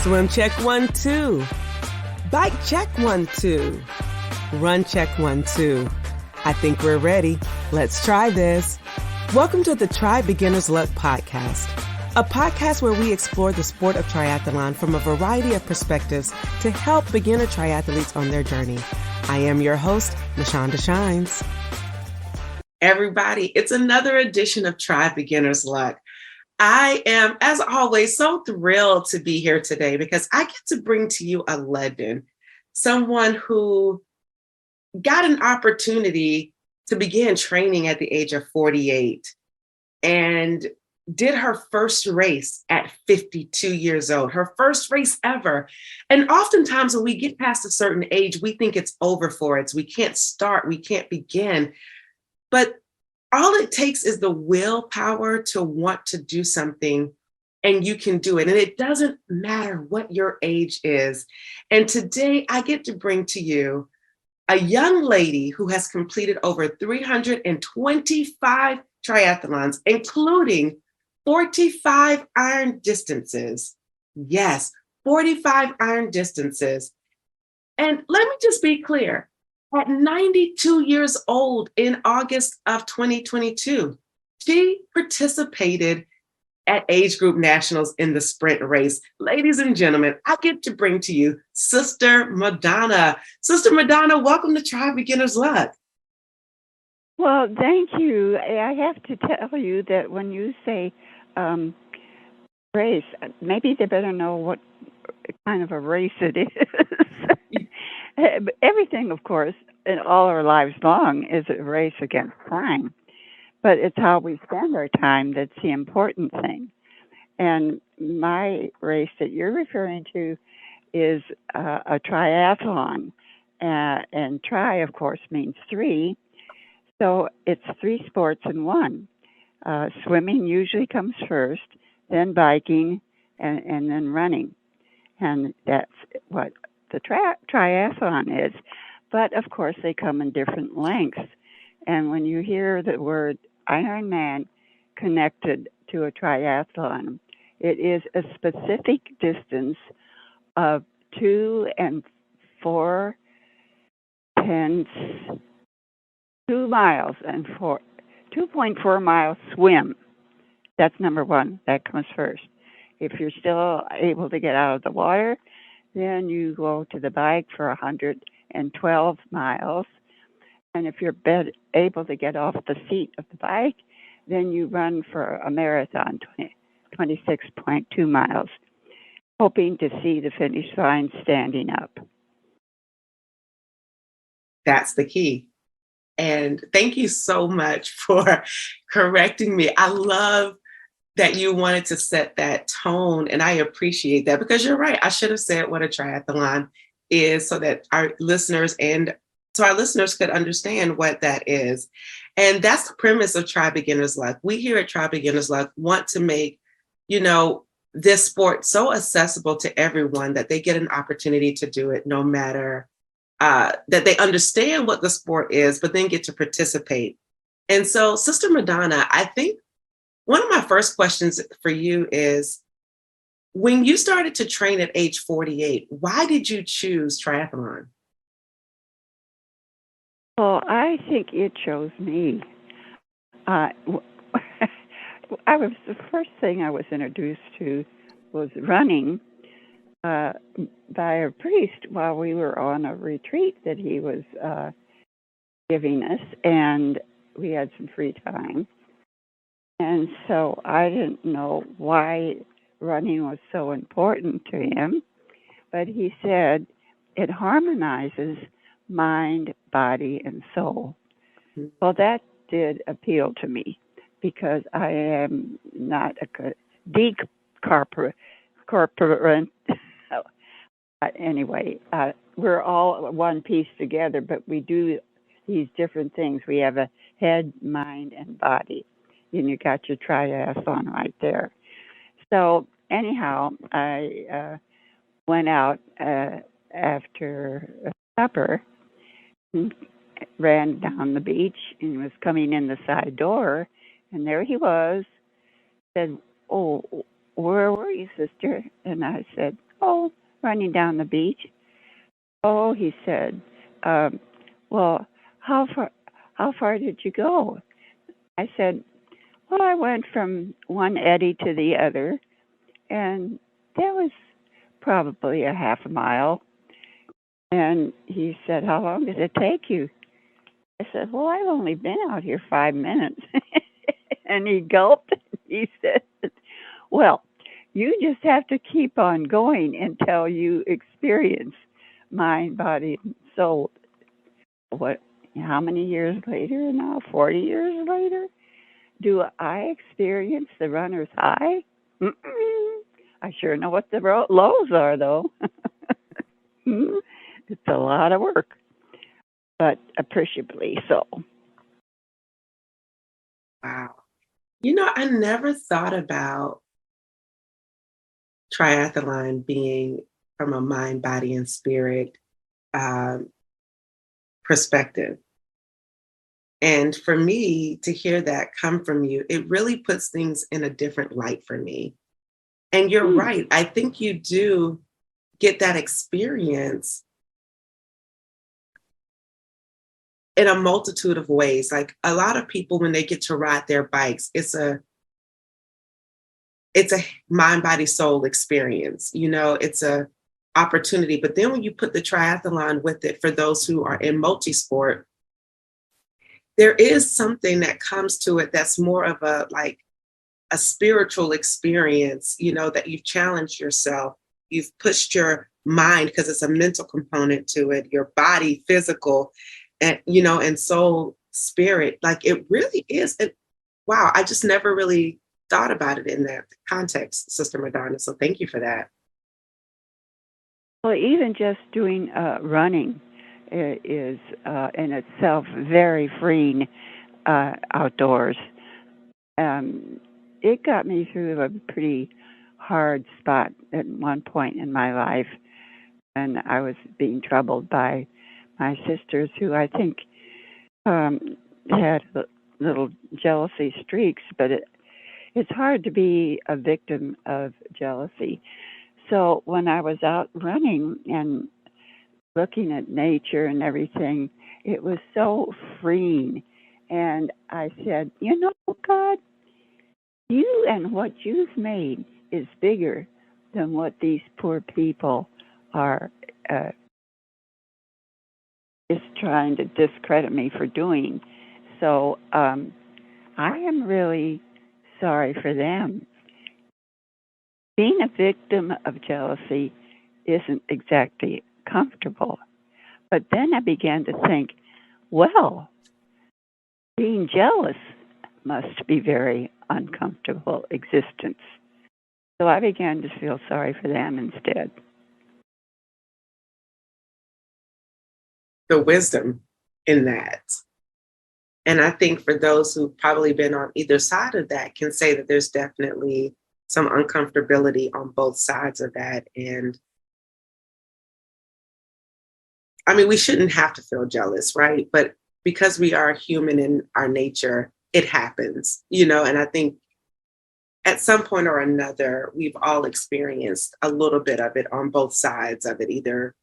Swim check 1, 2. Bike check 1, 2. Run check 1, 2. I think we're ready. Let's try this. Welcome to the Try Beginner's Luck podcast, a podcast where we explore the sport of triathlon from a variety of perspectives to help beginner triathletes on their journey. I am your host, Nashonda Shines. Everybody, it's another edition of Try Beginner's Luck. I am, as always, so thrilled to be here today because I get to bring to you a legend, someone who got an opportunity to begin training at the age of 48 and did her first race at 52 years old, her first race ever. And oftentimes when we get past a certain age, we think it's over for us. We can't start, we can't begin. But all it takes is the willpower to want to do something, and you can do it. And it doesn't matter what your age is. And today I get to bring to you a young lady who has completed over 325 triathlons, including 45 iron distances. Yes, 45 iron distances. And let me just be clear. At 92 years old in August of 2022, she participated at age group nationals in the sprint race. Ladies and gentlemen, I get to bring to you Sister Madonna. Sister Madonna, welcome to Try Beginner's Luck. Well, thank you. I have to tell you that when you say race, maybe they better know what kind of a race it is. Everything, of course, in all our lives long is a race against time, but it's how we spend our time that's the important thing. And my race that you're referring to is a triathlon, and tri, of course, means three, so it's three sports in one. Swimming usually comes first, then biking, and then running, and that's what the triathlon is. But of course, they come in different lengths. And when you hear the word Ironman connected to a triathlon, it is a specific distance of 2 4/10, 2 miles and 2.4 miles swim. That's number one. That comes first. If you're still able to get out of the water, then you go to the bike for 112 miles. And if you're able to get off the seat of the bike, then you run for a marathon, 26.2 miles, hoping to see the finish line standing up. That's the key. And thank you so much for correcting me. I love that you wanted to set that tone, and I appreciate that because you're right. I should have said what a triathlon is so that our listeners could understand what that is. And that's the premise of Try Beginner's Luck. We here at Try Beginner's Luck want to make, this sport so accessible to everyone that they get an opportunity to do it no matter, that they understand what the sport is, but then get to participate. And so, Sister Madonna, I think one of my first questions for you is, when you started to train at age 48, why did you choose triathlon? Well, I think it chose me. The first thing I was introduced to was running by a priest while we were on a retreat that he was giving us, and we had some free time. And so I didn't know why running was so important to him, but he said it harmonizes mind, body, and soul. Mm-hmm. Well, that did appeal to me because I am not a corporate. Anyway, we're all one piece together, but we do these different things. We have a head, mind, and body. And you got your triathlon right there. So anyhow, I went out after supper, and ran down the beach, and was coming in the side door, and there he was. Said, "Oh, where were you, sister?" And I said, Oh, running down the beach. Oh, he said, um, well, how far, how far did you go? I said, well, I went from one eddy to the other, and that was probably a half a mile. And he said, how long did it take you? I said, well, I've only been out here 5 minutes. And he gulped. He said, well, you just have to keep on going until you experience mind, body, and soul. What? How many years later now? 40 years later? Do I experience the runner's high? Mm-mm. I sure know what the lows are, though. It's a lot of work, but appreciably so. Wow. I never thought about triathlon being from a mind, body, and spirit um, perspective. And for me to hear that come from you, it really puts things in a different light for me. And you're Hmm. right. I think you do get that experience in a multitude of ways. Like a lot of people, when they get to ride their bikes, it's a mind, body, soul experience. It's a opportunity. But then when you put the triathlon with it, for those who are in multi-sport, there is something that comes to it that's more of a spiritual experience, that you've challenged yourself, you've pushed your mind because it's a mental component to it, your body, physical, and soul, spirit. Like it really is. And wow, I just never really thought about it in that context, Sister Madonna. So thank you for that. Well, even just doing running is in itself very freeing outdoors. Um, it got me through a pretty hard spot at one point in my life, and I was being troubled by my sisters, who I think um, had little jealousy streaks. But it's hard to be a victim of jealousy. So when I was out running and looking at nature and everything, it was so freeing. And I said, God, you and what you've made is bigger than what these poor people are uh, just trying to discredit me for doing. So I am really sorry for them. Being a victim of jealousy isn't exactly comfortable. But then I began to think, well, being jealous must be very uncomfortable existence. So I began to feel sorry for them instead. The wisdom in that. And I think for those who've probably been on either side of that can say that there's definitely some uncomfortability on both sides of that. And I mean, we shouldn't have to feel jealous, right? But because we are human in our nature, it happens, and I think at some point or another, we've all experienced a little bit of it on both sides of it, either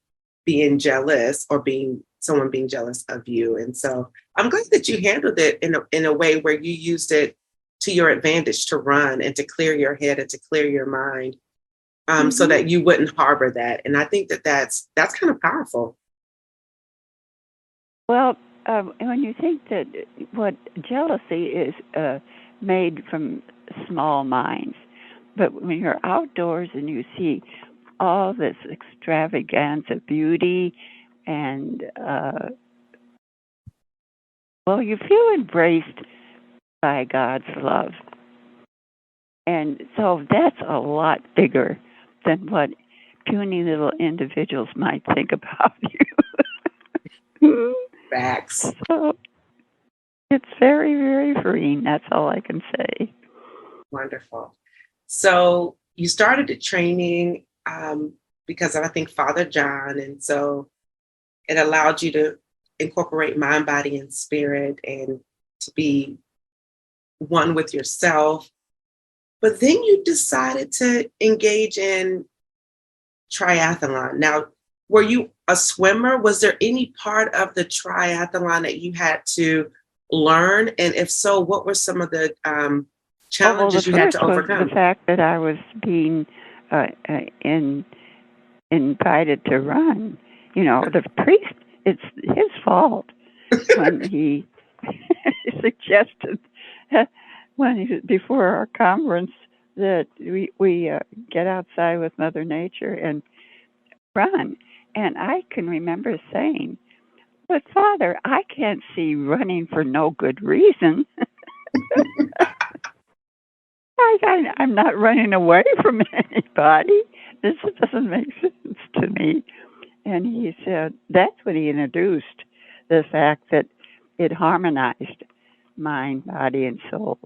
being jealous or being someone being jealous of you. And so I'm glad that you handled it in a way where you used it to your advantage to run and to clear your head and to clear your mind, so Hmm. that you wouldn't harbor that. And I think that that's kind of powerful. Well, when you think that what jealousy is made from small minds, but when you're outdoors and you see all this extravagance of beauty and well, you feel embraced by God's love. And so that's a lot bigger than what puny little individuals might think about you. Facts. So it's very, very freeing. That's all I can say. Wonderful. So you started the training because of, I think, Father John. And so it allowed you to incorporate mind, body, and spirit and to be one with yourself. But then you decided to engage in triathlon. Now, were you a swimmer? Was there any part of the triathlon that you had to learn? And if so, what were some of the challenges the you had first to was overcome? the fact that I was being invited to run. The priest, it's his fault when he suggested before our conference that we get outside with Mother Nature and run. And I can remember saying, "But Father, I can't see running for no good reason. I'm not running away from anybody. This doesn't make sense to me." And he said, that's when he introduced the fact that it harmonized mind, body, and soul.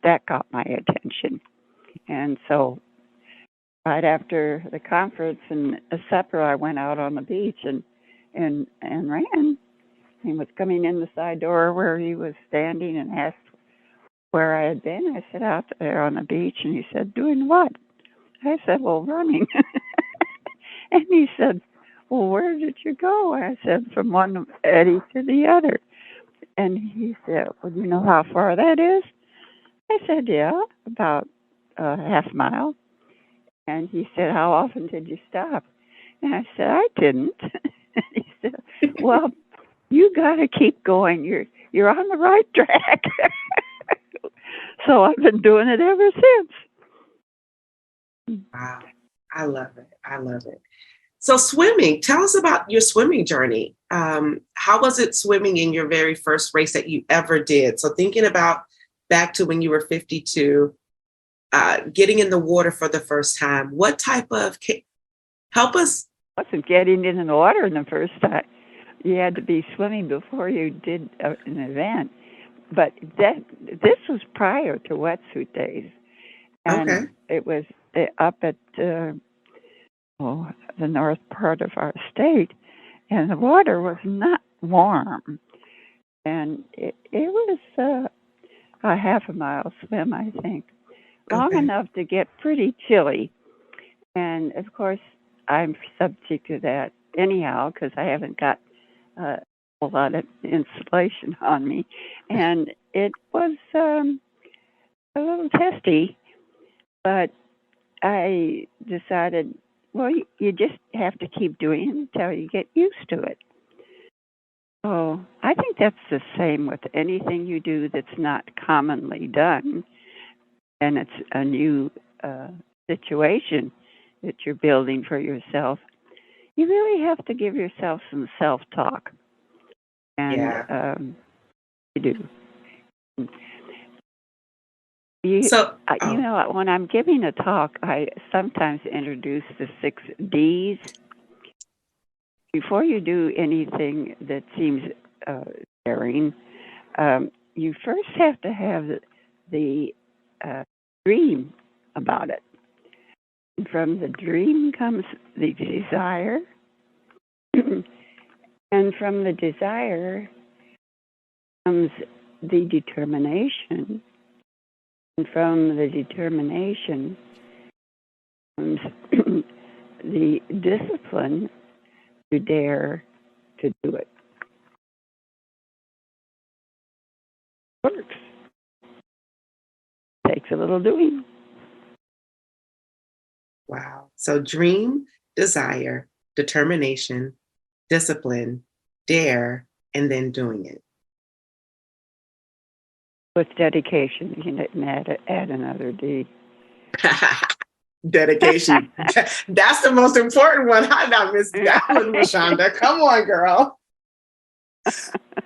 That got my attention. And so right after the conference and a supper, I went out on the beach and ran. He was coming in the side door where he was standing and asked where I had been. I said, out there on the beach. And he said, doing what? I said, well, running. And he said, well, where did you go? I said, from one eddy to the other. And he said, well, do you know how far that is? I said, yeah, about half a mile. And he said, how often did you stop? And I said, I didn't. And he said, well, you got to keep going. You're on the right track. So I've been doing it ever since. Wow. I love it. I love it. So swimming, tell us about your swimming journey. How was it swimming in your very first race that you ever did? So thinking about back to when you were 52, getting in the water for the first time, what type of, help us? It wasn't getting in the water in the first time. You had to be swimming before you did an event. But this was prior to wetsuit days. And Okay. it was up at the north part of our state, and the water was not warm. And it was a half a mile swim, I think, long enough to get pretty chilly. And, of course, I'm subject to that anyhow because I haven't got a lot of insulation on me. And it was a little testy, but I decided, well, you just have to keep doing it until you get used to it. So I think that's the same with anything you do that's not commonly done, and it's a new situation that you're building for yourself. You really have to give yourself some self-talk, and you do. When I'm giving a talk, I sometimes introduce the 6 Ds. Before you do anything that seems daring, you first have to have the dream about it. And from the dream comes the desire, and from the desire comes the determination. And from the determination comes the discipline to dare to do it. Works. Takes a little doing. Wow. So dream, desire, determination, discipline, dare, and then doing it. With dedication, you can add another D. Dedication. That's the most important one. I not missed that one, Rashonda. Come on, girl.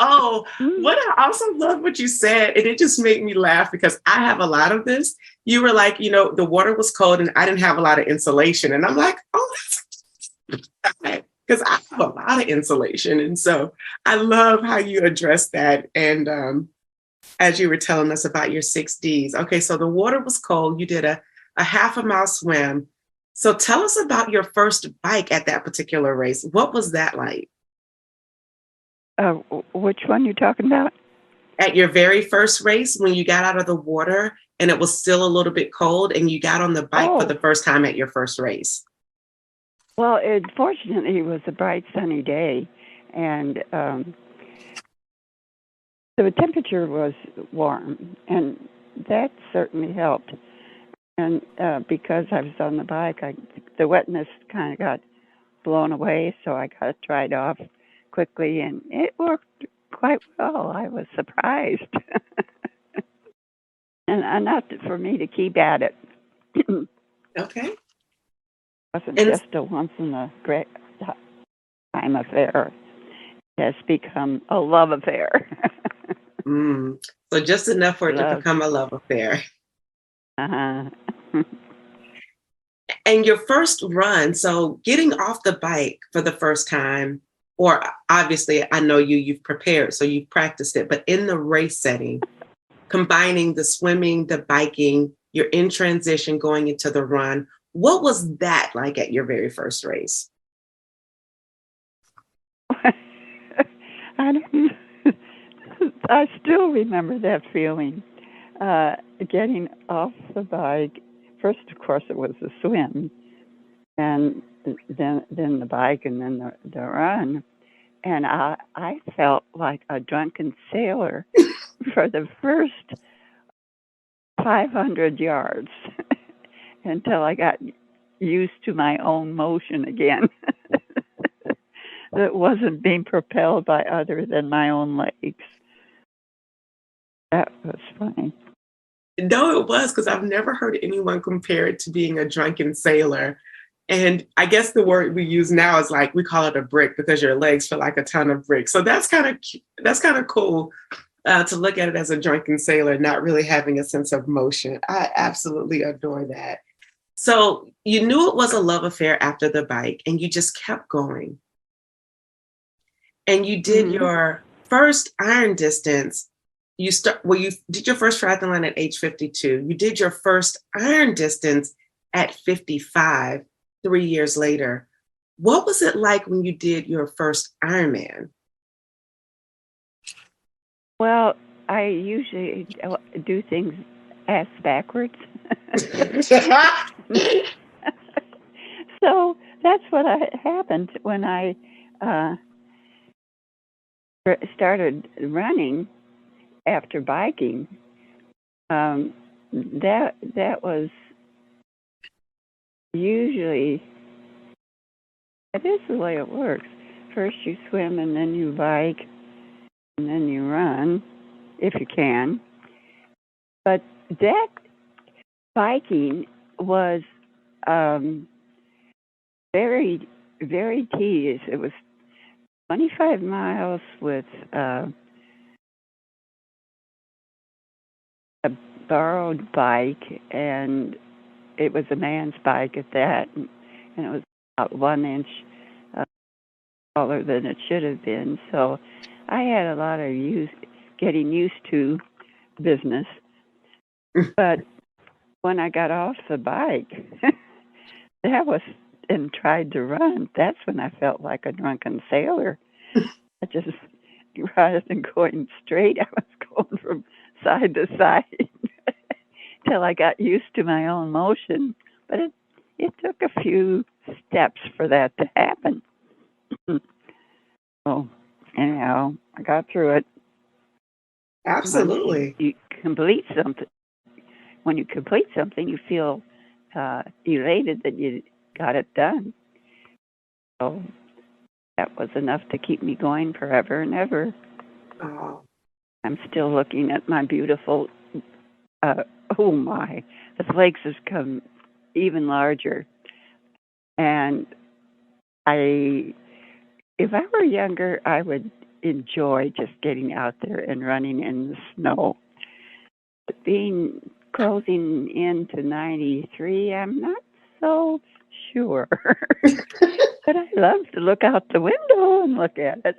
Oh, what I also love what you said, and it just made me laugh because I have a lot of this. You were like, the water was cold and I didn't have a lot of insulation. And I'm like, oh, that's because I have a lot of insulation. And so I love how you address that. And as you were telling us about your 6 Ds. Okay, so the water was cold. You did a half a mile swim. So tell us about your first bike at that particular race. What was that like? Which one you talking about? At your very first race, when you got out of the water and it was still a little bit cold and you got on the bike for the first time at your first race. Well, fortunately, it was a bright, sunny day, and the temperature was warm, and that certainly helped. And because I was on the bike, the wetness kind of got blown away, so I got it dried off quickly, and it worked quite well. I was surprised, and enough for me to keep at it. It Okay. wasn't And just a once in a great time affair. It has become a love affair. mm, so just enough for it to Love. become a love affair. Uh-huh. And your first run, so getting off the bike for the first time, or obviously I know you've prepared, so you've practiced it, but in the race setting, combining the swimming, the biking, you're in transition going into the run. What was that like at your very first race? I don't. I still remember that feeling. Getting off the bike. First, of course, it was the swim, and then the bike, and then the run. And I felt like a drunken sailor for the first 500 yards until I got used to my own motion again. That wasn't being propelled by other than my own legs. That was funny. No, it was because I've never heard anyone compare it to being a drunken sailor. And I guess the word we use now is like we call it a brick because your legs feel like a ton of bricks. So that's kind of cool to look at it as a drunken sailor, not really having a sense of motion. I absolutely adore that. So you knew it was a love affair after the bike, and you just kept going. And you did Hmm. your first iron distance. You did your first triathlon at age 52. You did your first iron distance at 55, 3 years later. What was it like when you did your first Ironman? Well, I usually do things ass backwards. So that's what happened when I uh, started running after biking. That was usually that is the way it works. First you swim and then you bike and then you run if you can. But that biking was um, very very tedious. It was 25 miles with a borrowed bike, and it was a man's bike at that, and it was about 1 inch uh, taller than it should have been. So I had a lot of getting used to business. But when I got off the bike, that was and tried to run. That's when I felt like a drunken sailor. I just rather than going straight, I was going from side to side till I got used to my own motion. But it took a few steps for that to happen. So anyhow, I got through it. Once Absolutely. you complete something, when you complete something, you feel elated that you got it done. So that was enough to keep me going forever and ever. Oh, I'm still looking at my beautiful. Uh, oh my, the flakes has come even larger, and I if I were younger, I would enjoy just getting out there and running in the snow. But being closing into 93, I'm not so sure. But I love to look out the window and look at it.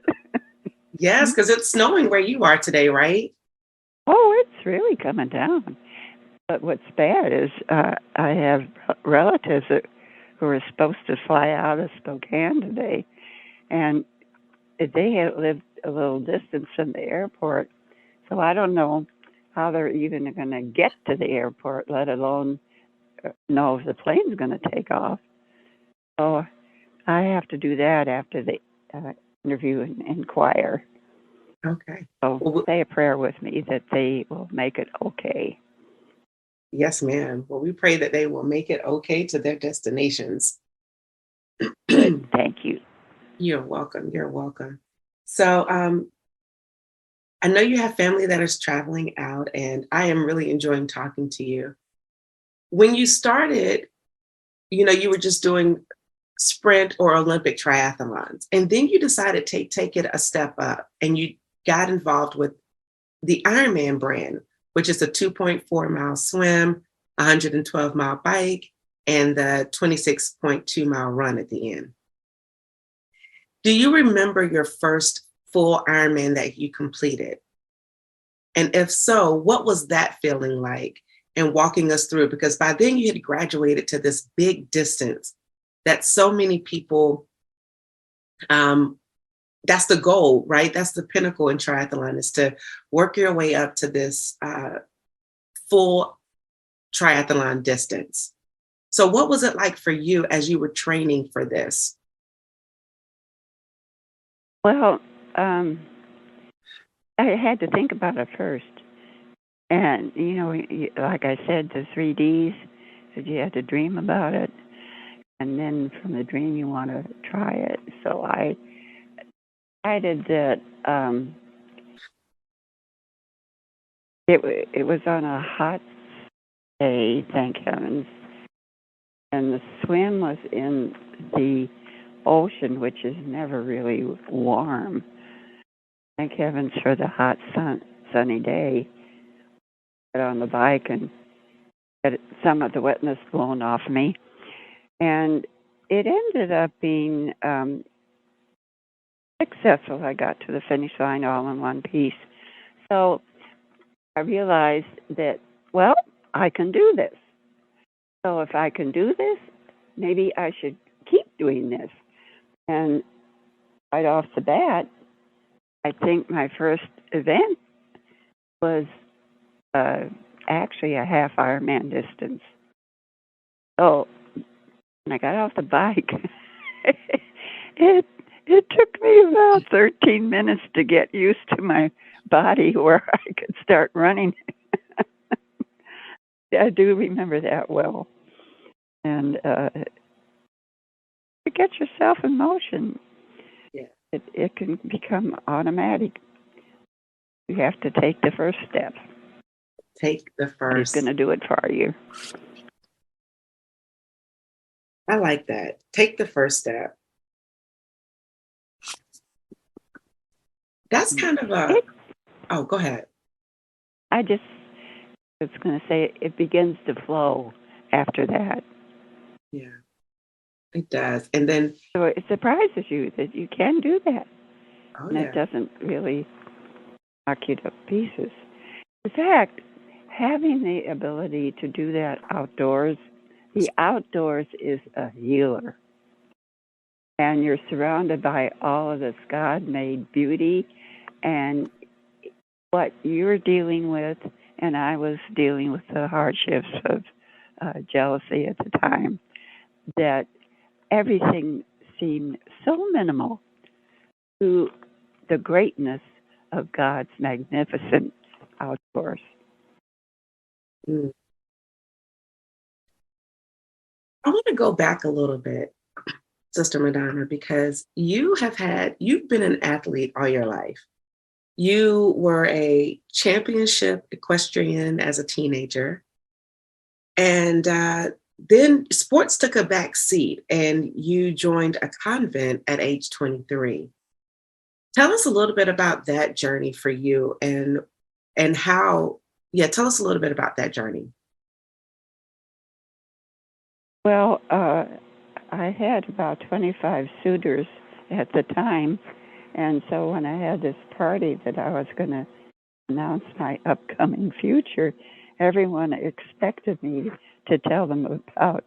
yes, because it's snowing where you are today, right? Oh, it's really coming down. But what's bad is I have relatives who are supposed to fly out of Spokane today, and they have lived a little distance from the airport, so I don't know how they're even going to get to the airport, let alone know if the plane's going to take off. So I have to do that after the interview and inquire. Okay. So Well, say a prayer with me that they will make it okay. yes, ma'am. Well, we pray that they will make it okay to their destinations. Good. Thank you. You're welcome. You're welcome. So, I know you have family that is traveling out, and I am really enjoying talking to you. When you started, you were just doing sprint or Olympic triathlons, and then you decided to take it a step up, and you got involved with the Ironman brand, which is a 2.4-mile swim, 112-mile bike, and the 26.2-mile run at the end. Do you remember your first full Ironman that you completed? And if so, what was that feeling like? And walking us through, because by then you had graduated to this big distance that so many people, that's the goal, right? That's the pinnacle in triathlon, is to work your way up to this full triathlon distance. So what was it like for you as you were training for this? Well, I had to think about it first. And, like I said, the 3Ds, that you had to dream about it. And then from the dream, you want to try it. So I decided that it was on a hot day, thank heavens. And the swim was in the ocean, which is never really warm. Thank heavens for the hot sunny day. Get on the bike and get some of the wetness blown off me. And it ended up being successful. I got to the finish line all in one piece. So I realized that, well, I can do this. So if I can do this, maybe I should keep doing this. And right off the bat, I think my first event was actually a half Ironman distance. So when I got off the bike, it took me about 13 minutes to get used to my body where I could start running. I do remember that well. And to get yourself in motion, Yeah. it can become automatic. You have to take the first step. Take the He's first. going to do it for you. I like that. Take the first step. That's kind of oh, go ahead. I just was going to say it begins to flow after that. Yeah, it does. And then, So it surprises you that you can do that. oh, And yeah. it doesn't really knock you to pieces. In fact, having the ability to do that outdoors, the outdoors is a healer. And you're surrounded by all of this God-made beauty and what you're dealing with, and I was dealing with the hardships of jealousy at the time, that everything seemed so minimal to the greatness of God's magnificent outdoors. Mm. I want to go back a little bit, Sister Madonna, because you've been an athlete all your life. You were a championship equestrian as a teenager. And then sports took a back seat and you joined a convent at age 23. Tell us a little bit about that journey for you and how, tell us a little bit about that journey. Well, I had about 25 suitors at the time. And so when I had this party that I was going to announce my upcoming future, everyone expected me to tell them about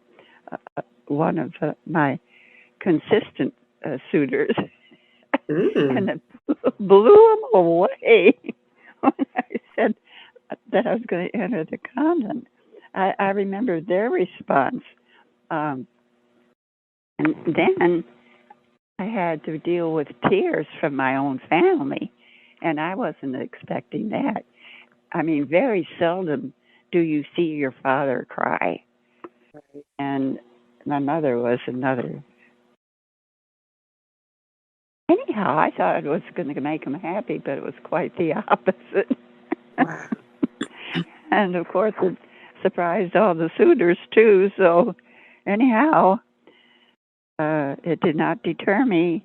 one of my consistent suitors. And it blew them away when I said that I was going to enter the convent. I remember their response. And then I had to deal with tears from my own family, and I wasn't expecting that. I mean, very seldom do you see your father cry, and my mother was another. Anyhow, I thought it was going to make him happy, but it was quite the opposite. Wow. And of course, it surprised all the suitors too. So, anyhow, it did not deter me.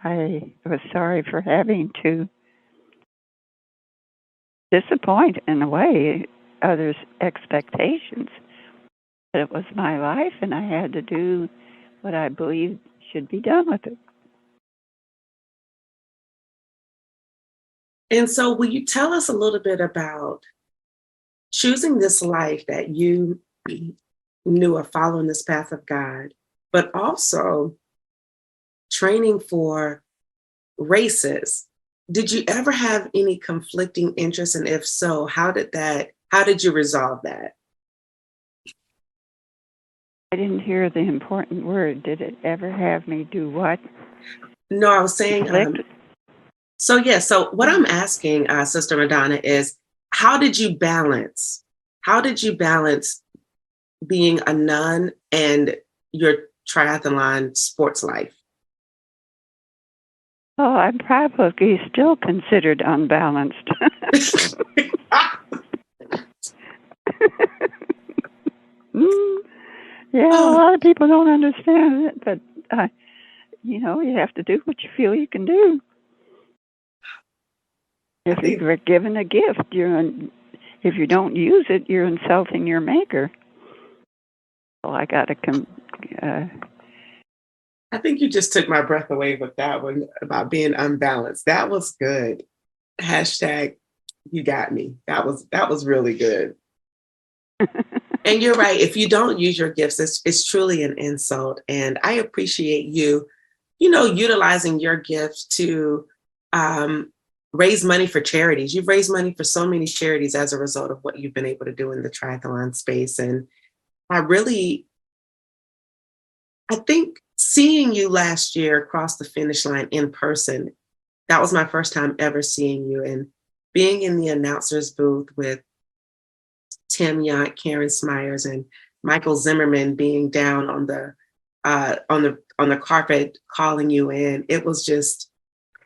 I was sorry for having to disappoint, in a way, others' expectations. But it was my life, and I had to do what I believed should be done with it. And so, will you tell us a little bit about choosing this life that you knew of following this path of God, but also training for races? Did you ever have any conflicting interests? And if so, how did you resolve that? I didn't hear the important word. Did it ever have me do what? No, I was saying, Conflict? so what I'm asking, Sister Madonna, is how did you balance being a nun and your triathlon sports life? Oh, I'm probably still considered unbalanced. Mm, yeah, a Oh, lot of people don't understand it, but you have to do what you feel you can do. I If think you're given a gift, if you don't use it, you're insulting your maker. So I got to uh, I think you just took my breath away with that one about being unbalanced. That was good. Hashtag you got me. That was really good. And you're right. If you don't use your gifts, it's truly an insult. And I appreciate you, utilizing your gifts to um, raise money for charities. You've raised money for so many charities as a result of what you've been able to do in the triathlon space. And I really, I think seeing you last year across the finish line in person, that was my first time ever seeing you. And being in the announcer's booth with Tim Yant, Karen Smyers, and Michael Zimmerman being down on the carpet calling you in. It was just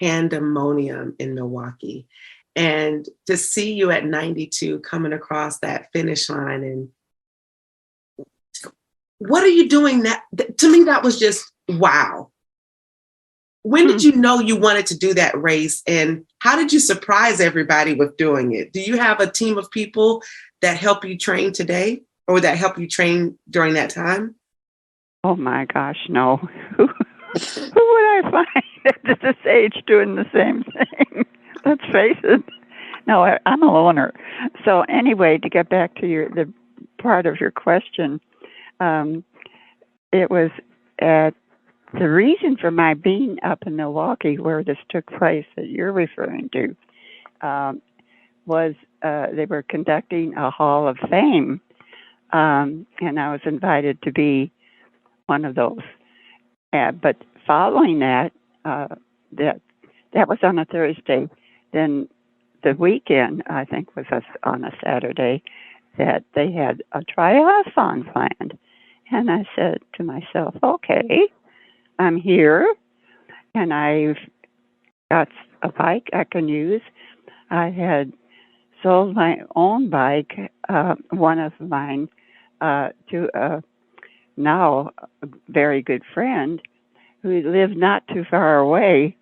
pandemonium in Milwaukee. And to see you at 92 coming across that finish line, and what are you doing that to me that was just wow. When did you know you wanted to do that race, and how did you surprise everybody with doing it? Do you have a team of people that help you train today or that help you train during that time? oh my gosh, no. Who would I find at this age doing the same thing? Let's face it. No, I'm a loner. So anyway, to get back to the part of your question, um, it was at the reason for my being up in Milwaukee, where this took place that you're referring to, um, was they were conducting a Hall of Fame, and I was invited to be one of those. But following that, that that was on a Thursday. Then the weekend, I think, was on a Saturday, that they had a triathlon planned. And I said to myself, okay, I'm here, and I've got a bike I can use. I had sold my own bike, one of mine, to a now a very good friend who lived not too far away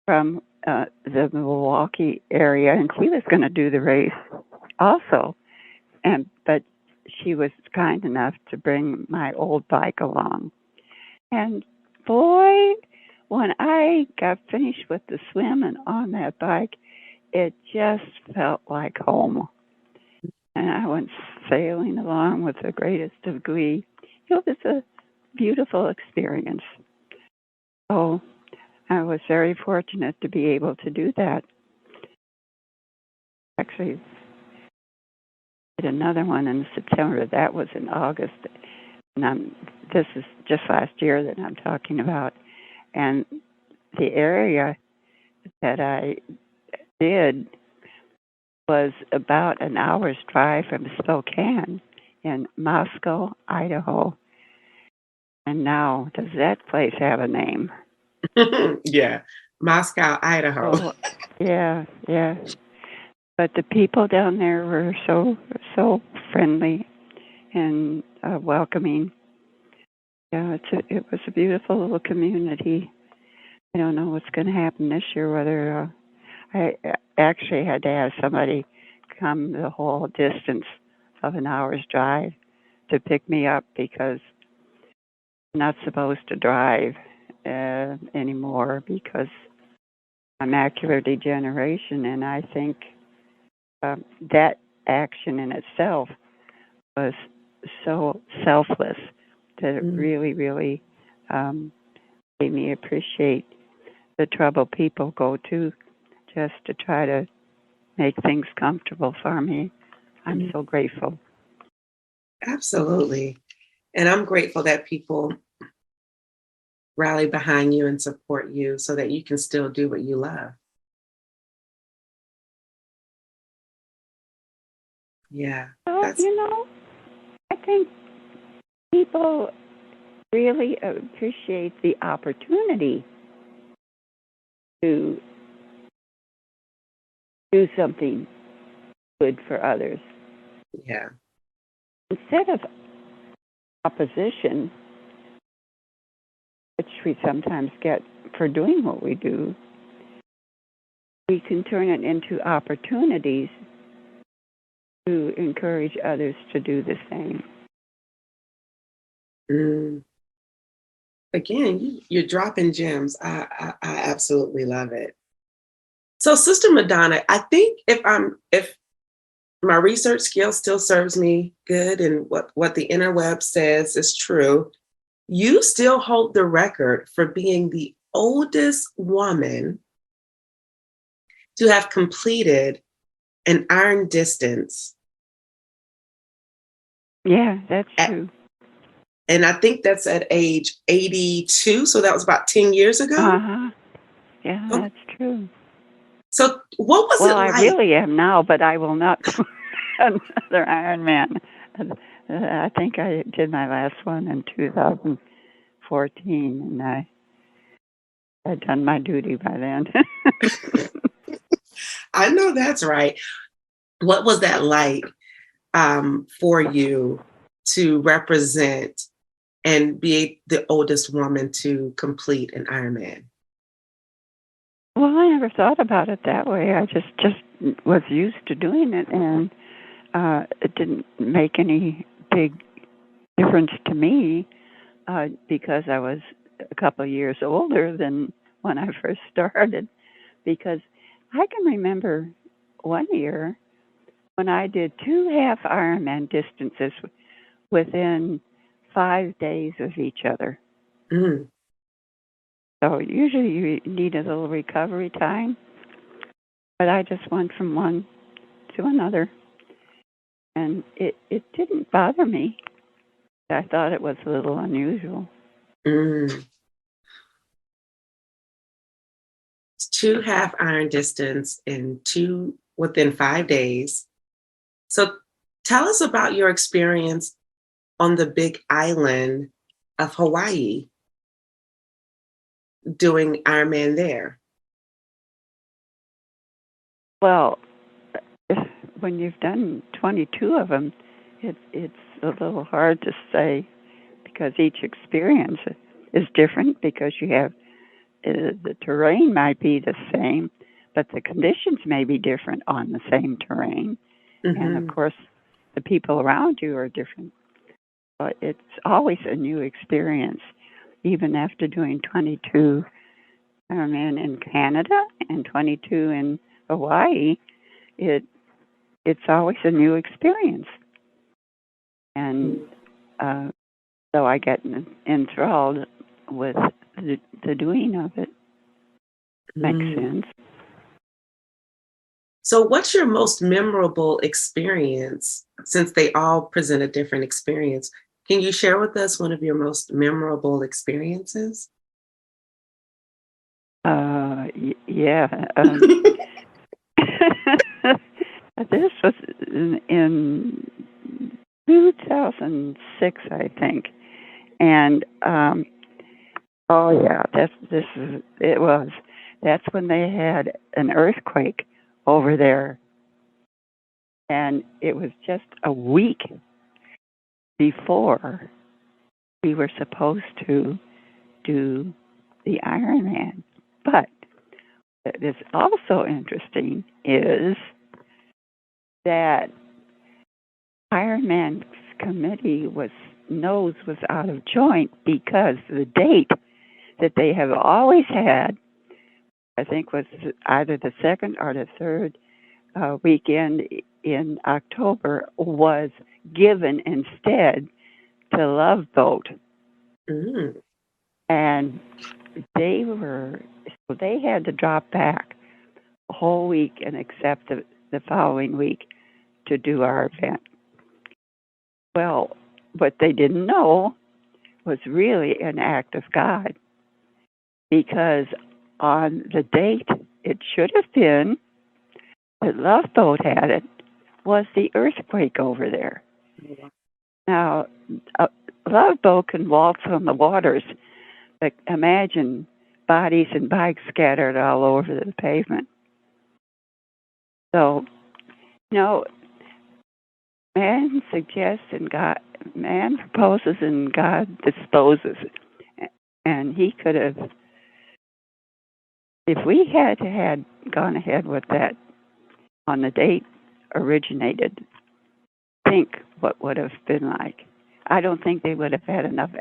from the Milwaukee area, and she was going to do the race also. But she was kind enough to bring my old bike along. And boy, when I got finished with the swim and on that bike, it just felt like home. And I went sailing along with the greatest of glee. It was a beautiful experience. So I was very fortunate to be able to do that. Actually, did another one in September. That was in August. And this is just last year that I'm talking about. And the area that I did was about an hour's drive from Spokane in Moscow, Idaho. And now, does that place have a name? Yeah, Moscow, Idaho. Oh, yeah, yeah. But the people down there were so friendly and welcoming. Yeah, it was a beautiful little community. I don't know what's going to happen this year. Whether I actually had to have somebody come the whole distance of an hour's drive to pick me up because I'm not supposed to drive anymore because of macular degeneration, and I think that action in itself was so selfless that it Mm. really, really made me appreciate the trouble people go to just to try to make things comfortable for me. I'm so grateful. Absolutely. And I'm grateful that people rally behind you and support you so that you can still do what you love. Yeah, Well, that's I think people really appreciate the opportunity to do something good for others yeah. instead of opposition, which we sometimes get for doing what we do. We can turn it into opportunities to encourage others to do the same. Mm. Again, you're dropping gems. I absolutely love it. So, Sister Madonna, I think if my research skill still serves me good and what the interweb says is true, you still hold the record for being the oldest woman to have completed an iron distance. Yeah, that's At, true. and I think that's at age 82. So that was about 10 years ago. Uh huh. Yeah, Oh, that's true. so what was Well, it I like? really am now, but I will not do another Ironman. I think I did my last one in 2014, and I had done my duty by then. I know that's right. What was that like for you to represent and be the oldest woman to complete an Ironman? Well, I never thought about it that way. I just was used to doing it, and it didn't make any big difference to me because I was a couple of years older than when I first started. Because I can remember one year when I did two half Ironman distances within 5 days of each other. Mm, So usually you need a little recovery time, but I just went from one to another, and it didn't bother me. I thought it was a little unusual. mm. Two half iron distance and two within 5 days. So tell us about your experience on the big island of Hawaii doing Ironman there. Well, when you've done 22 of them, it's a little hard to say because each experience is different because you have the terrain might be the same, but the conditions may be different on the same terrain. And of Hmm. course, the people around you are different. But it's always a new experience, even after doing 22 Ironman in Canada and 22 in Hawaii. It it's always a new experience, and uh, so I get enthralled with the doing of it. Makes Mm. sense. So, what's your most memorable experience since they all present a different experience? Can you share with us one of your most memorable experiences? Yeah. This was in 2006, I think, and oh yeah, this is it was. That's when they had an earthquake over there, and it was just a week before we were supposed to do the Ironman. But what is also interesting is that Ironman committee was out of joint because the date that they have always had, I think, was either the second or the third weekend in October, was given instead to Love Boat. Mm. And they had to drop back a whole week and accept the following week to do our event. Well, what they didn't know was really an act of God, because on the date it should have been that Love Boat had it was the earthquake over there. Now, a Love Boat can waltz on the waters, but imagine bodies and bikes scattered all over the pavement. So, you know, man suggests and man proposes and God disposes. And he could have, if we had gone ahead with that on the date originated, think what would have been like. I don't think they would have had enough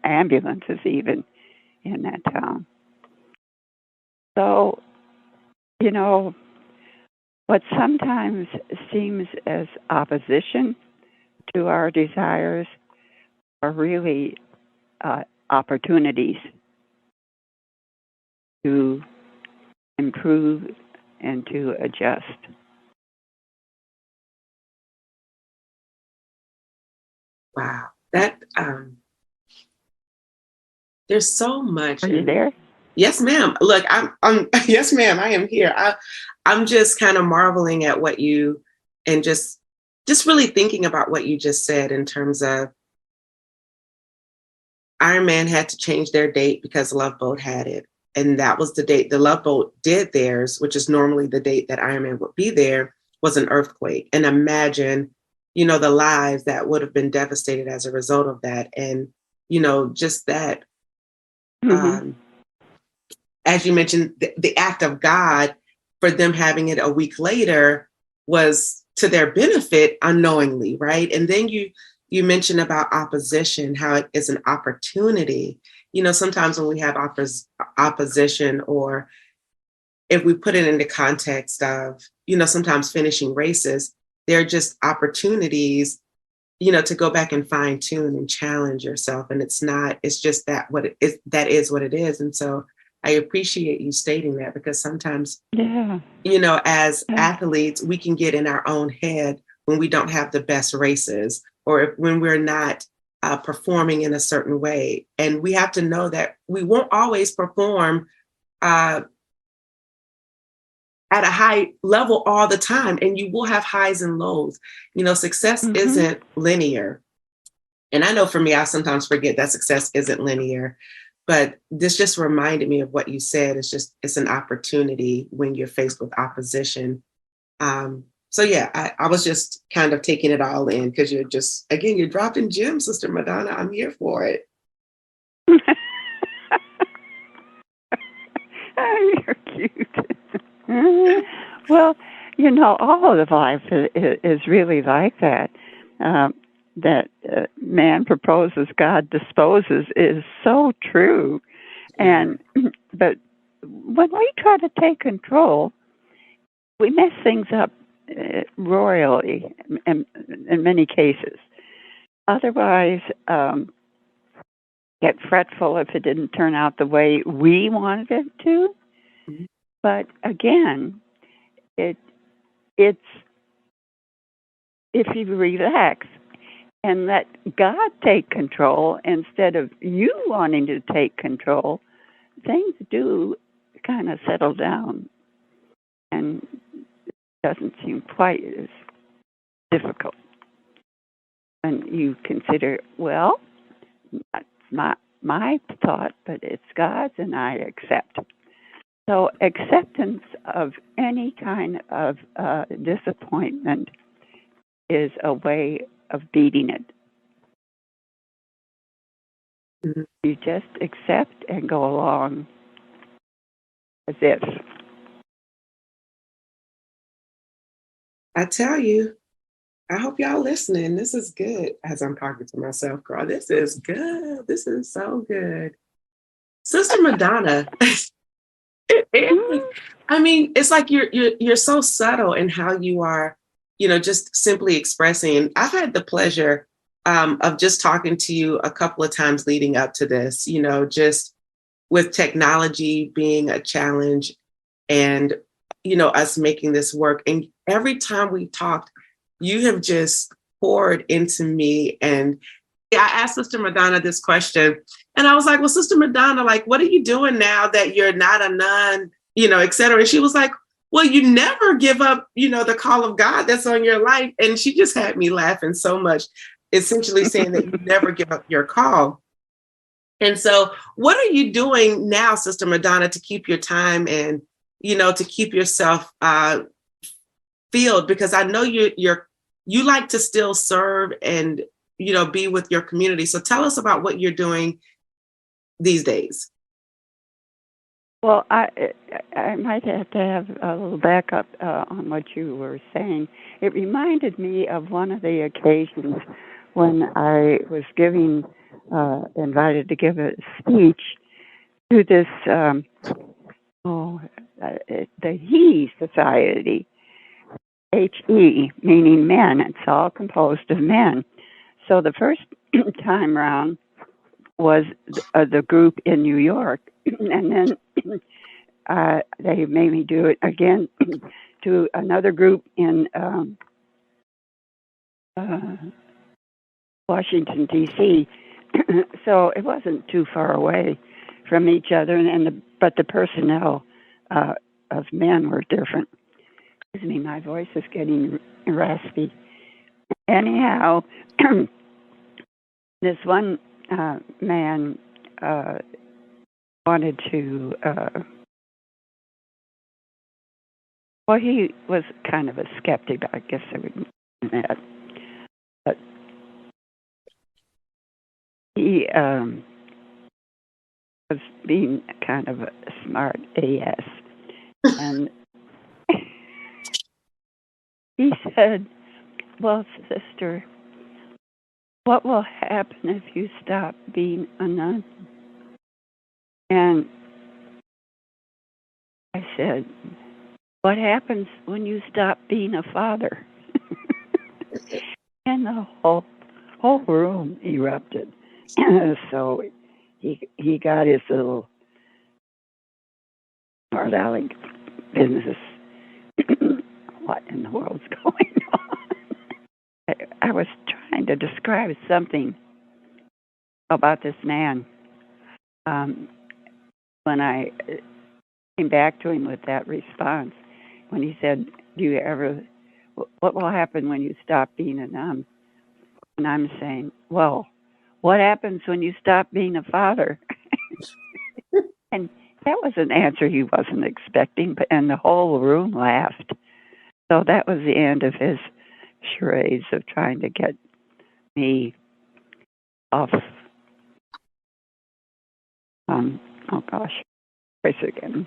ambulances even in that town. So, you know, what sometimes seems as opposition to our desires are really opportunities to improve and to adjust. Wow. That there's so much. Are you there? Yes, ma'am. Look, I'm yes, ma'am, I am here. I'm just kind of marveling at what you, and just really thinking about what you just said in terms of Ironman had to change their date because Love Boat had it. And that was the date the Love Boat did theirs, which is normally the date that Ironman would be there, was an earthquake. And imagine, the lives that would have been devastated as a result of that. And, just that, Mm-hmm. as you mentioned, the act of God for them having it a week later was to their benefit unknowingly, right? And then you mentioned about opposition, how it is an opportunity. Sometimes when we have opposition, or if we put it into context of, sometimes finishing races, they're just opportunities, to go back and fine tune and challenge yourself. And it's just that that is what it is. And so I appreciate you stating that, because sometimes, Yeah. as athletes, we can get in our own head when we don't have the best races, or when we're not performing in a certain way. And we have to know that we won't always perform at a high level all the time. And you will have highs and lows. Success Mm-hmm. isn't linear. And I know for me, I sometimes forget that success isn't linear. But this just reminded me of what you said. It's an opportunity when you're faced with opposition. So yeah, I was just kind of taking it all in, because you're dropping gems, Sister Madonna. I'm here for it. You're cute. Well, all of life is really like that. That man proposes, God disposes is so true. And but when we try to take control, we mess things up royally in many cases. Otherwise, get fretful if it didn't turn out the way we wanted it to. Mm-hmm. But again, it's if you relax and let God take control instead of you wanting to take control, things do kind of settled down and doesn't seem quite as difficult. And you consider, well, that's my thought, but it's God's, and I accept. So acceptance of any kind of disappointment is a way of beating it. Mhm. You just accept and go along as if. I tell you, I hope y'all listening. This is good. As I'm talking to myself, girl, this is good. This is so good. Sister Madonna. I mean, it's like you're so subtle in how you are, just simply expressing. I've had the pleasure of just talking to you a couple of times leading up to this, just with technology being a challenge and, us making this work. And every time we talked, you have just poured into me. And I asked Sister Madonna this question, and I was like, well, Sister Madonna, like, what are you doing now that you're not a nun, et cetera? And she was like, well, you never give up, the call of God that's on your life. And she just had me laughing so much, essentially saying that you never give up your call. And so what are you doing now, Sister Madonna, to keep your time and, to keep yourself filled? Because I know you like to still serve and, be with your community. So tell us about what you're doing these days. Well, I might have to have a little backup on what you were saying. It reminded me of one of the occasions when I was invited to give a speech to this, the He Society, HE, meaning men. It's all composed of men. So the first time round was the group in New York, and then they made me do it again to another group in Washington, D.C. So it wasn't too far away from each other, but the personnel of men were different. Excuse me, my voice is getting raspy. Anyhow, this one man wanted to, well, he was kind of a skeptic, I guess I would say that. But he was being kind of a smart AS. And he said, well, sister, what will happen if you stop being a nun? And I said, what happens when you stop being a father? And the whole room erupted. So he got his little smart aleck business. What in the world's going on? I was trying to describe something about this man. When I came back to him with that response, when he said, what will happen when you stop being a nun? And I'm saying, well, what happens when you stop being a father? And that was an answer he wasn't expecting, and the whole room laughed. So that was the end of his charades of trying to get me off. Oh gosh, voice again.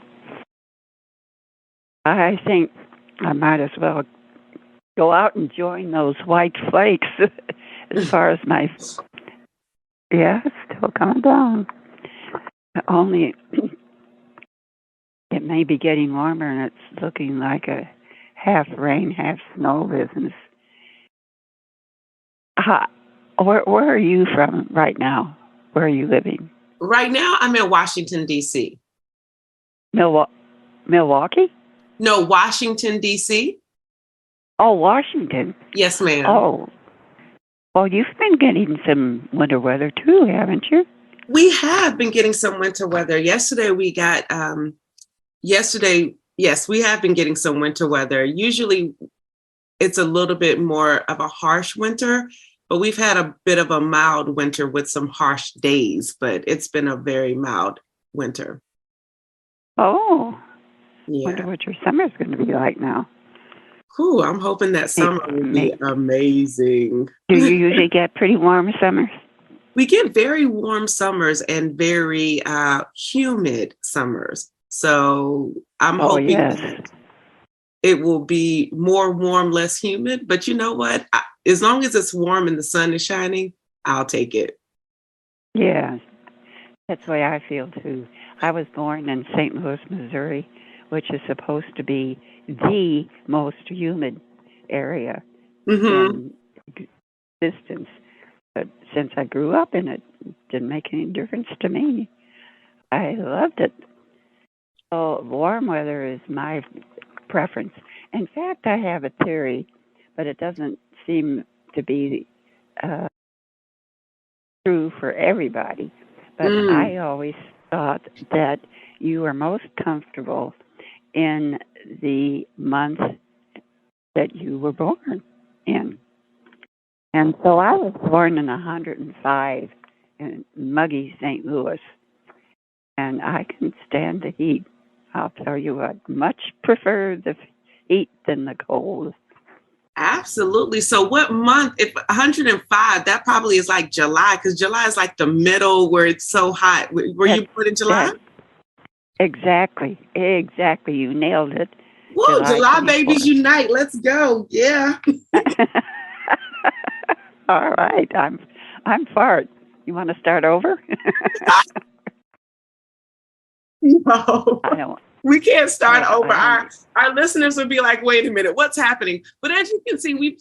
I think I might as well go out and join those white flakes as far as my, yeah, it's still coming down. Only it may be getting warmer and it's looking like a half rain, half snow business. Where are you from right now? Where are you living? Right now, I'm in Washington, D.C. Milwaukee? No, Washington, D.C. Oh, Washington. Yes, ma'am. Oh, well, you've been getting some winter weather too, haven't you? We have been getting some winter weather. Yesterday, we got yesterday, yes, we have been getting some winter weather. Usually it's a little bit more of a harsh winter, but we've had a bit of a mild winter with some harsh days, but it's been a very mild winter. Oh, wonder Yeah. what your summer's going to be like now. Cool. I'm hoping that summer will be amazing. Do you usually get pretty warm summers? We get very warm summers and very humid summers. So I'm hoping that it will be more warm, less humid. But you know what? As long as it's warm and the sun is shining, I'll take it. Yeah, that's the way I feel too. I was born in St. Louis, Missouri, which is supposed to be the most humid area in existence. But since I grew up in it, it didn't make any difference to me. I loved it. So warm weather is my preference. In fact, I have a theory, but it doesn't seem to be true for everybody. But I always thought that you were most comfortable in the month that you were born in. And so I was born in 105 in muggy St. Louis, and I can stand the heat. I'll tell you what, much prefer the heat than the cold. Absolutely. So what month, if 105, that probably is like July, because July is like the middle where it's so hot. Were you born in July? Exactly. You nailed it. Woo, July babies unite. Let's go. Yeah. All right. I'm for it. You want to start over? No. I don't. We can't start over. Our listeners would be like, wait a minute, what's happening? But as you can see, we've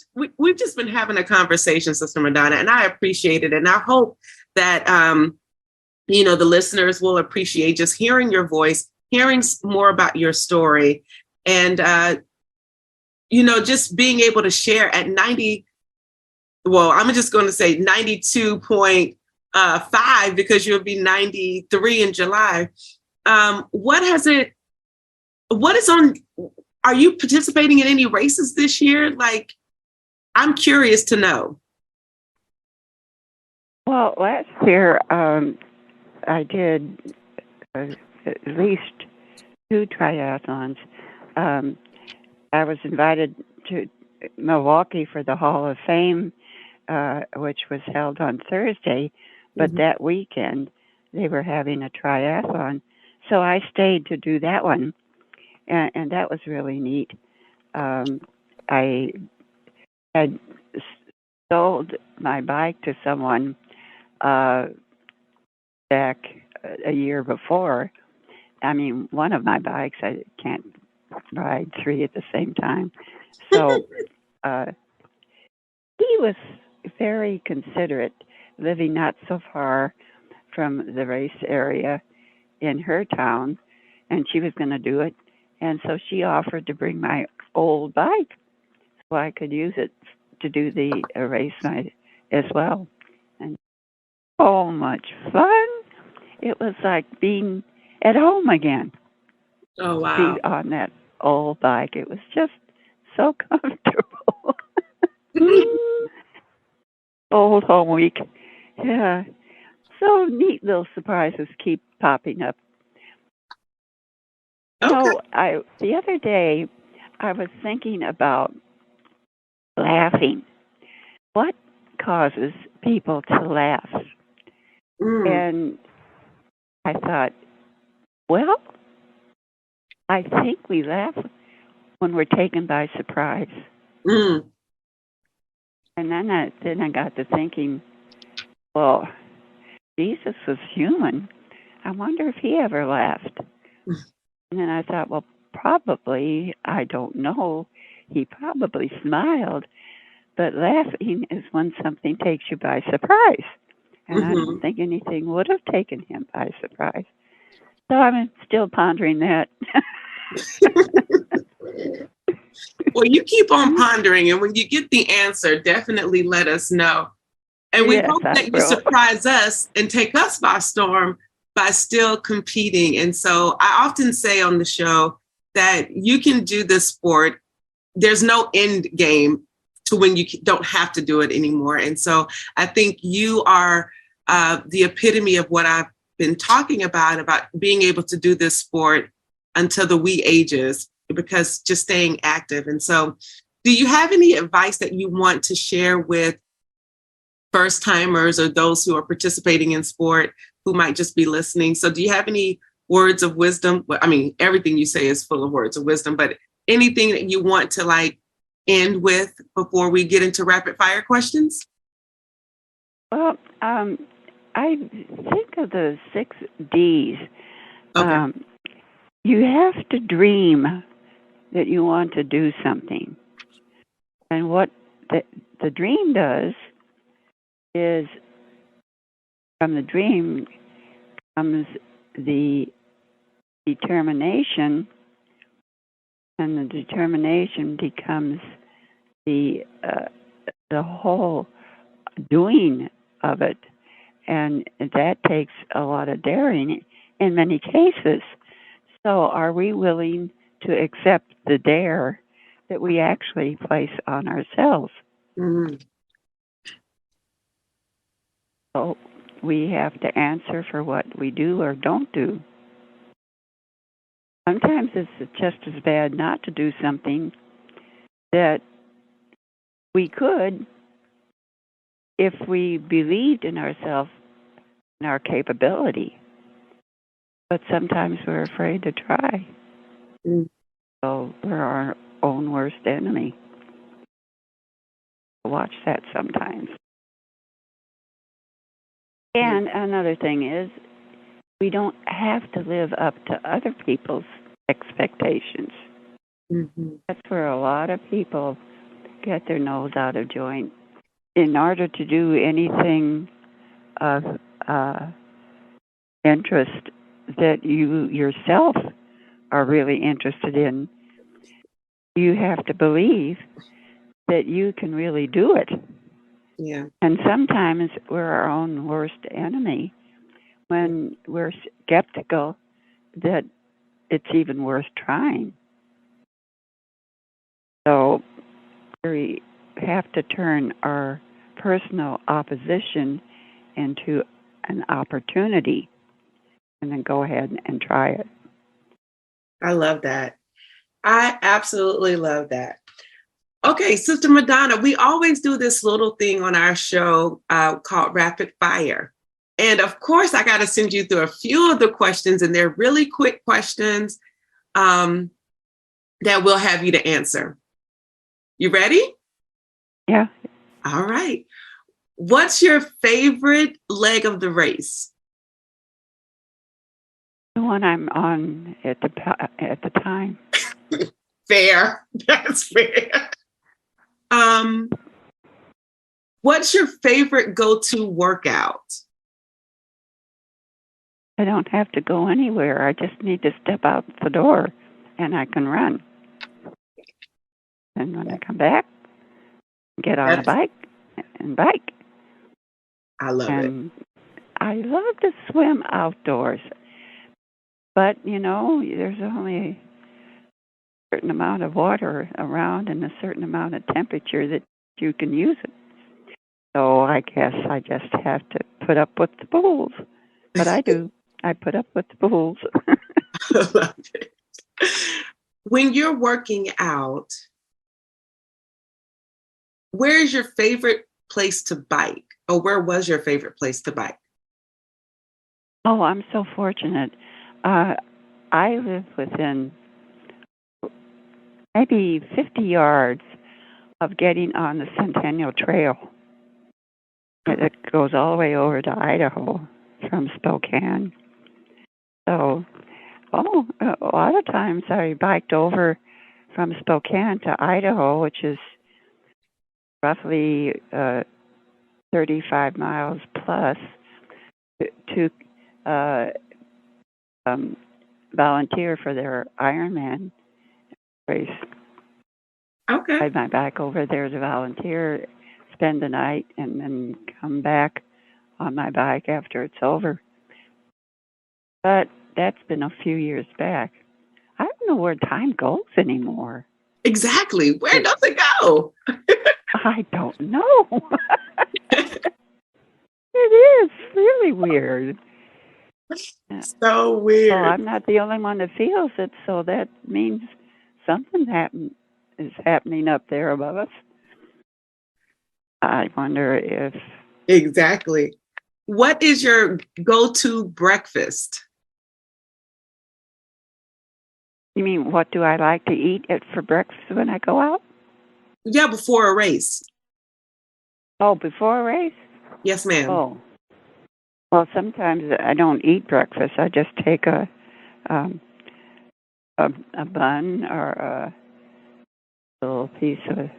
just been having a conversation, Sister Madonna, and I appreciate it. And I hope that, the listeners will appreciate just hearing your voice, hearing more about your story, and, just being able to share at 90. Well, I'm just going to say 92.5 because you'll be 93 in July. Are you participating in any races this year? Like, I'm curious to know. Well, last year, I did at least 2 triathlons. I was invited to Milwaukee for the Hall of Fame, which was held on Thursday, but that weekend they were having a triathlon. So I stayed to do that one, and that was really neat. I had sold my bike to someone back a year before. I mean, one of my bikes, I can't ride 3 at the same time. So he was very considerate, living not so far from the race area in her town, and she was going to do it. And so she offered to bring my old bike so I could use it to do the race night as well. And so much fun. It was like being at home again. Oh, wow. Be on that old bike. It was just so comfortable. Old home week. Yeah. So neat little surprises keep popping up. Okay. So the other day I was thinking about laughing. What causes people to laugh? And I thought, well, I think we laugh when we're taken by surprise. And then I got to thinking, well, Jesus was human. I wonder if he ever laughed. And then I thought, well, probably, I don't know. He probably smiled. But laughing is when something takes you by surprise. And I don't think anything would have taken him by surprise. So I'm still pondering that. Well, you keep on pondering, and when you get the answer, definitely let us know. And we hope that you surprise us and take us by storm by still competing. And so I often say on the show that you can do this sport. There's no end game to when you don't have to do it anymore. And so I think you are the epitome of what I've been talking about being able to do this sport until the wee ages, because just staying active. And so do you have any advice that you want to share with first timers or those who are participating in sport who might just be listening? So do you have any words of wisdom? Well, I mean, everything you say is full of words of wisdom, but anything that you want to like end with before we get into rapid fire questions? Well, I think of the 6 Ds. Okay. You have to dream that you want to do something. And what the dream does is, from the dream comes the determination, and the determination becomes the whole doing of it. And that takes a lot of daring in many cases. So are we willing to accept the dare that we actually place on ourselves? Mm-hmm. So we have to answer for what we do or don't do. Sometimes it's just as bad not to do something that we could if we believed in ourselves and our capability. But sometimes we're afraid to try. Mm-hmm. So we're our own worst enemy. Watch that sometimes. And another thing is, we don't have to live up to other people's expectations. Mm-hmm. That's where a lot of people get their nose out of joint. In order to do anything of interest that you yourself are really interested in, you have to believe that you can really do it. Yeah. And sometimes we're our own worst enemy when we're skeptical that it's even worth trying. So we have to turn our personal opposition into an opportunity and then go ahead and try it. I love that. I absolutely love that. Okay, Sister Madonna, we always do this little thing on our show called Rapid Fire. And of course, I got to send you through a few of the questions, and they're really quick questions that we'll have you to answer. You ready? Yeah. All right. What's your favorite leg of the race? The one I'm on at the time. Fair. That's fair. What's your favorite go-to workout? I don't have to go anywhere. I just need to step out the door and I can run. And when I come back, get on a bike and bike. I love it. I love to swim outdoors. But, there's only a certain amount of water around and a certain amount of temperature that you can use it. So I guess I just have to put up with the pools. But I do. I put up with the pools. I love it. When you're working out, where is your favorite place to bike? Or where was your favorite place to bike? Oh, I'm so fortunate. I live within maybe 50 yards of getting on the Centennial Trail. It goes all the way over to Idaho from Spokane. So, a lot of times I biked over from Spokane to Idaho, which is roughly 35 miles plus, to volunteer for their Ironman race. Okay. Ride my bike over there to volunteer, spend the night, and then come back on my bike after it's over. But that's been a few years back. I don't know where time goes anymore. Exactly. Where does it go? I don't know. It is really weird. So weird. Well, I'm not the only one that feels it, so that means something is happening up there above us. I wonder if... Exactly. What is your go-to breakfast? You mean, what do I like to eat for breakfast when I go out? Yeah, before a race. Oh, before a race? Yes, ma'am. Oh. Well, sometimes I don't eat breakfast. I just take a bun or a little piece of...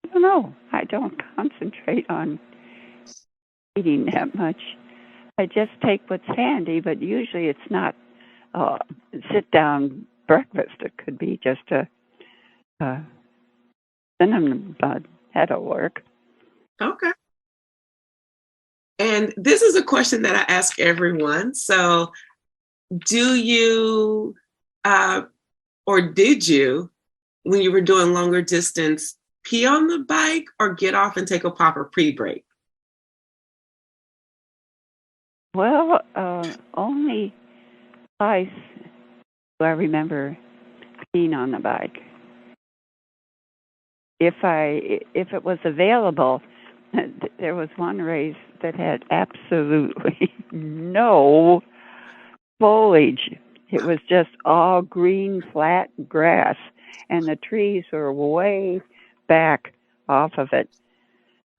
I don't know. I don't concentrate on eating that much. I just take what's handy, but usually it's not sit-down breakfast. It could be just a cinnamon bun. That'll work. Okay. And this is a question that I ask everyone. So do you, or did you, when you were doing longer distance, pee on the bike or get off and take a proper pre-break? Well, only twice do I remember peeing on the bike. If it was available, there was one race that had absolutely no foliage. It was just all green, flat grass, and the trees were way back off of it.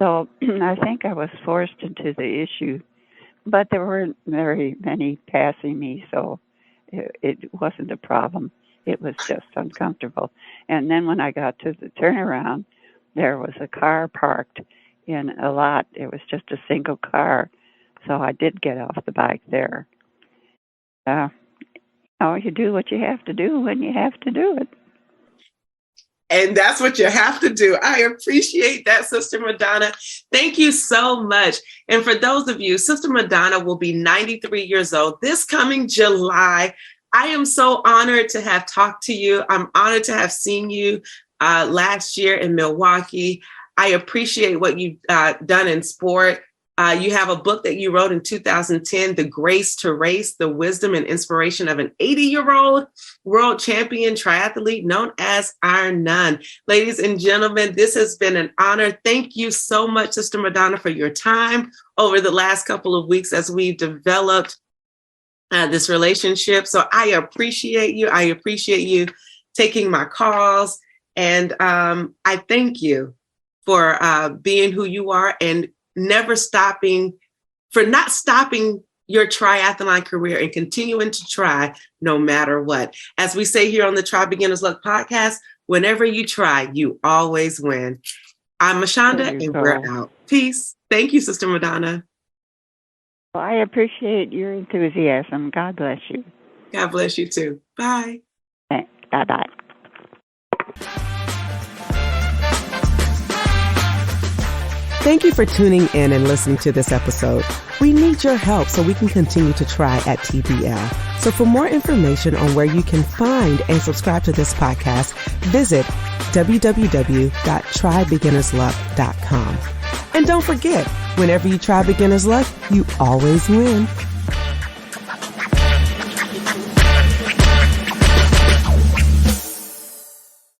So I think I was forced into the issue, but there weren't very many passing me, so it wasn't a problem. It was just uncomfortable. And then when I got to the turnaround, there was a car parked in a lot. It was just a single car, so I did get off the bike there. You do what you have to do when you have to do it. And that's what you have to do. I appreciate that, Sister Madonna. Thank you so much. And for those of you, Sister Madonna will be 93 years old this coming July. I am so honored to have talked to you. I'm honored to have seen you last year in Milwaukee. I appreciate what you've done in sport. You have a book that you wrote in 2010, The Grace to Race, the wisdom and inspiration of an 80-year-old world champion triathlete known as our Nun. Ladies and gentlemen, this has been an honor. Thank you so much, Sister Madonna, for your time over the last couple of weeks as we've developed this relationship. So I appreciate you. I appreciate you taking my calls. And I thank you for being who you are and not stopping your triathlon career and continuing to try no matter what. As we say here on the Try Beginner's Luck podcast, whenever you try, you always win. I'm Mashonda and we're out. Peace. Thank you, Sister Madonna. Well, I appreciate your enthusiasm. God bless you. God bless you too. Bye. Thanks. Bye-bye. Thank you for tuning in and listening to this episode. We need your help so we can continue to try at TBL. So for more information on where you can find and subscribe to this podcast, visit www.trybeginnersluck.com. And don't forget, whenever you try Beginner's Luck, you always win.